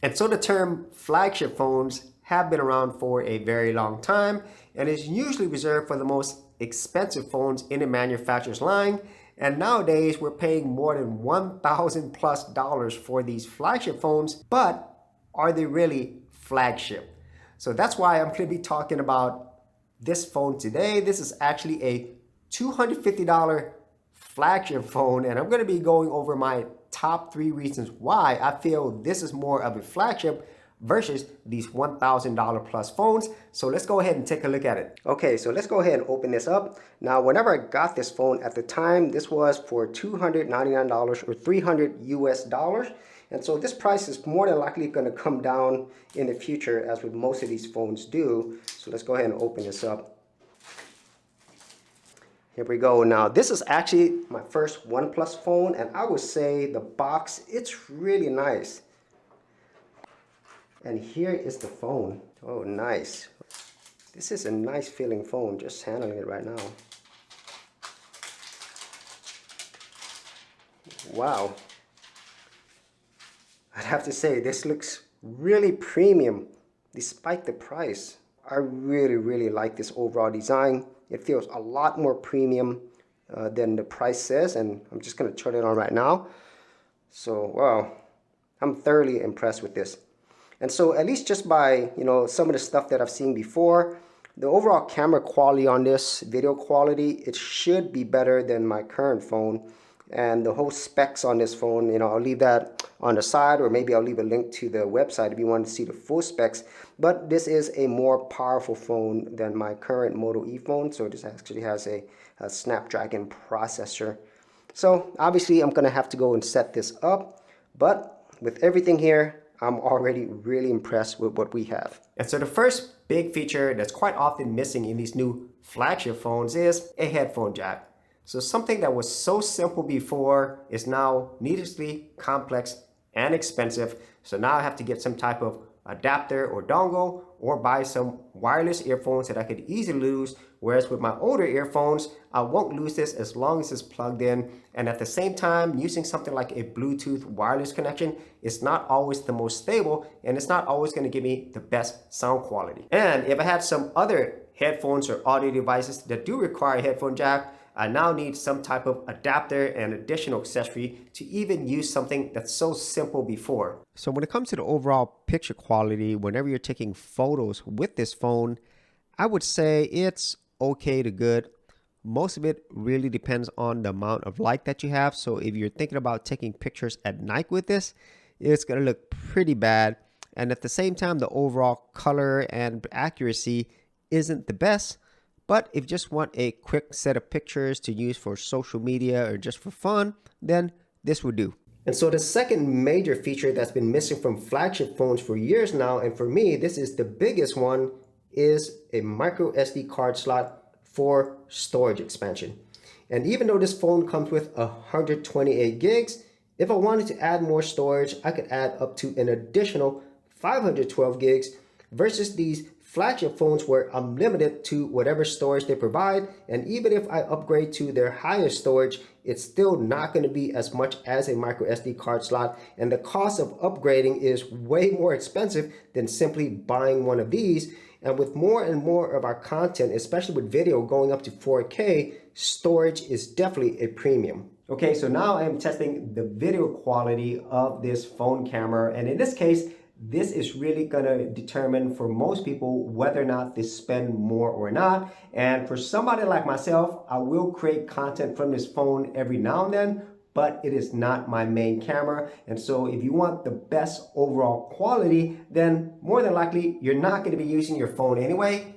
And so the term flagship phones have been around for a very long time and is usually reserved for the most expensive phones in the manufacturer's line. And nowadays we're paying more than $1,000+ for these flagship phones, but are they really flagship? So that's why I'm going to be talking about this phone today. This is actually a $250 flagship phone, and I'm going to be going over my top 3 reasons why I feel this is more of a flagship versus these $1,000+ phones. So let's go ahead and take a look at it. Okay, so let's go ahead and open this up. Now, whenever I got this phone at the time, this was for $299 or $300 US. And so this price is more than likely going to come down in the future, as with most of these phones do. So let's go ahead and open this up. Here we go. Now, this is actually my first OnePlus phone, and I would say the box, it's really nice. And here is the phone. Oh, nice. This is a nice feeling phone, just handling it right now. Wow. I'd have to say, this looks really premium despite the price. I really like this overall design. It feels a lot more premium than the price says, and I'm just going to turn it on right now. So, wow, I'm thoroughly impressed with this. And so, at least just by, some of the stuff that I've seen before, the overall camera quality on this, video quality, it should be better than my current phone. And the whole specs on this phone, I'll leave that on the side, or maybe I'll leave a link to the website if you want to see the full specs. But this is a more powerful phone than my current Moto E phone. So this actually has a Snapdragon processor. So obviously I'm going to have to go and set this up. But with everything here, I'm already really impressed with what we have. And so the first big feature that's quite often missing in these new flagship phones is a headphone jack. So something that was so simple before is now needlessly complex and expensive. So now I have to get some type of adapter or dongle, or buy some wireless earphones that I could easily lose. Whereas with my older earphones, I won't lose this as long as it's plugged in. And at the same time, using something like a Bluetooth wireless connection is not always the most stable, and it's not always going to give me the best sound quality. And if I had some other headphones or audio devices that do require a headphone jack, I now need some type of adapter and additional accessory to even use something that's so simple before. So when it comes to the overall picture quality, whenever you're taking photos with this phone, I would say it's okay to good. Most of it really depends on the amount of light that you have. So if you're thinking about taking pictures at night with this, it's going to look pretty bad. And at the same time, the overall color and accuracy isn't the best. But if you just want a quick set of pictures to use for social media or just for fun, then this would do. And so the second major feature that's been missing from flagship phones for years now, and for me, this is the biggest one, is a micro SD card slot for storage expansion. And even though this phone comes with 128 gigs, if I wanted to add more storage, I could add up to an additional 512 gigs versus these flagship phones where I'm limited to whatever storage they provide. And even if I upgrade to their higher storage, it's still not going to be as much as a micro SD card slot. And the cost of upgrading is way more expensive than simply buying one of these. And with more and more of our content, especially with video going up to 4K, storage is definitely a premium. Okay, so now I'm testing the video quality of this phone camera. And in this case, this is really going to determine for most people whether or not they spend more or not. And for somebody like myself, I will create content from this phone every now and then, but it is not my main camera. And so if you want the best overall quality, then more than likely you're not going to be using your phone anyway.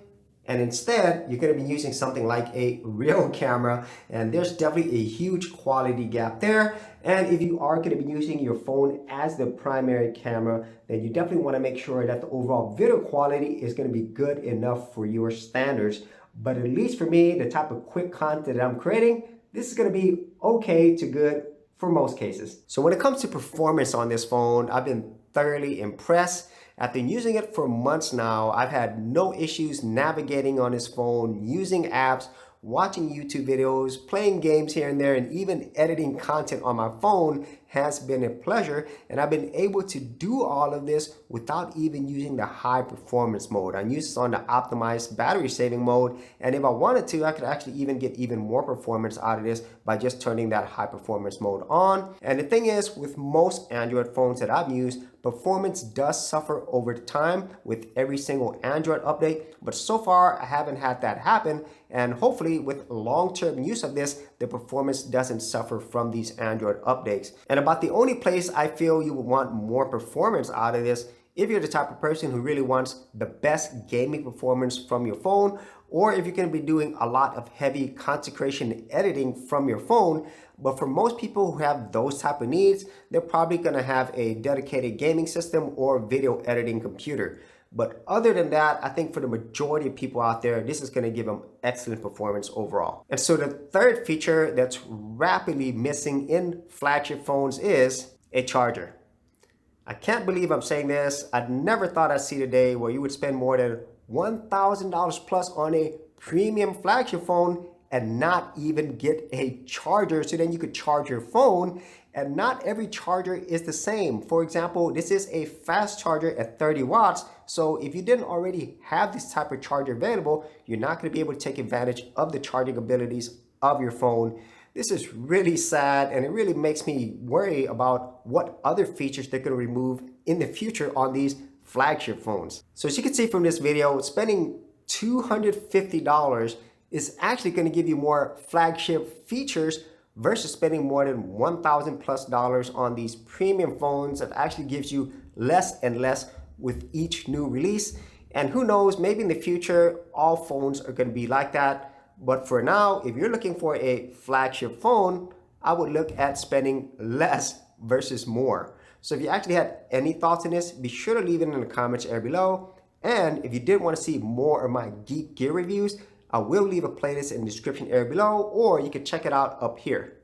And instead, you're going to be using something like a real camera. And there's definitely a huge quality gap there. And if you are going to be using your phone as the primary camera, then you definitely want to make sure that the overall video quality is going to be good enough for your standards. But at least for me, the type of quick content that I'm creating, this is going to be okay to good for most cases. So when it comes to performance on this phone, I've been thoroughly impressed. I've been using it for months now. I've had no issues navigating on this phone, using apps, watching YouTube videos, playing games here and there, and even editing content on my phone. has been a pleasure, and I've been able to do all of this without even using the high performance mode. I'm used on the optimized battery saving mode, and if I wanted to, I could actually even get even more performance out of this by just turning that high performance mode on. And the thing is, with most Android phones that I've used, performance does suffer over time with every single Android update, but so far I haven't had that happen, and hopefully with long-term use of this, the performance doesn't suffer from these Android updates. And about the only place I feel you would want more performance out of this, if you're the type of person who really wants the best gaming performance from your phone, or if you're going to be doing a lot of heavy concentration editing from your phone. But for most people who have those type of needs, they're probably going to have a dedicated gaming system or video editing computer. But other than that, I think for the majority of people out there, this is going to give them excellent performance overall. And so the third feature that's rapidly missing in flagship phones is a charger. I can't believe I'm saying this. I never thought I'd see the day where you would spend more than $1,000 plus on a premium flagship phone and not even get a charger, so then you could charge your phone. And not every charger is the same. For example, this is a fast charger at 30 watts. So if you didn't already have this type of charger available, you're not going to be able to take advantage of the charging abilities of your phone. This is really sad, and it really makes me worry about what other features they're going to remove in the future on these flagship phones. So as you can see from this video, spending $250 is actually going to give you more flagship features versus spending more than $1,000 plus on these premium phones that actually gives you less and less with each new release. And who knows, maybe in the future, all phones are going to be like that. But for now, if you're looking for a flagship phone, I would look at spending less versus more. So if you actually had any thoughts on this, be sure to leave it in the comments area below. And if you did want to see more of my geek gear reviews, I will leave a playlist in the description area below, or you can check it out up here.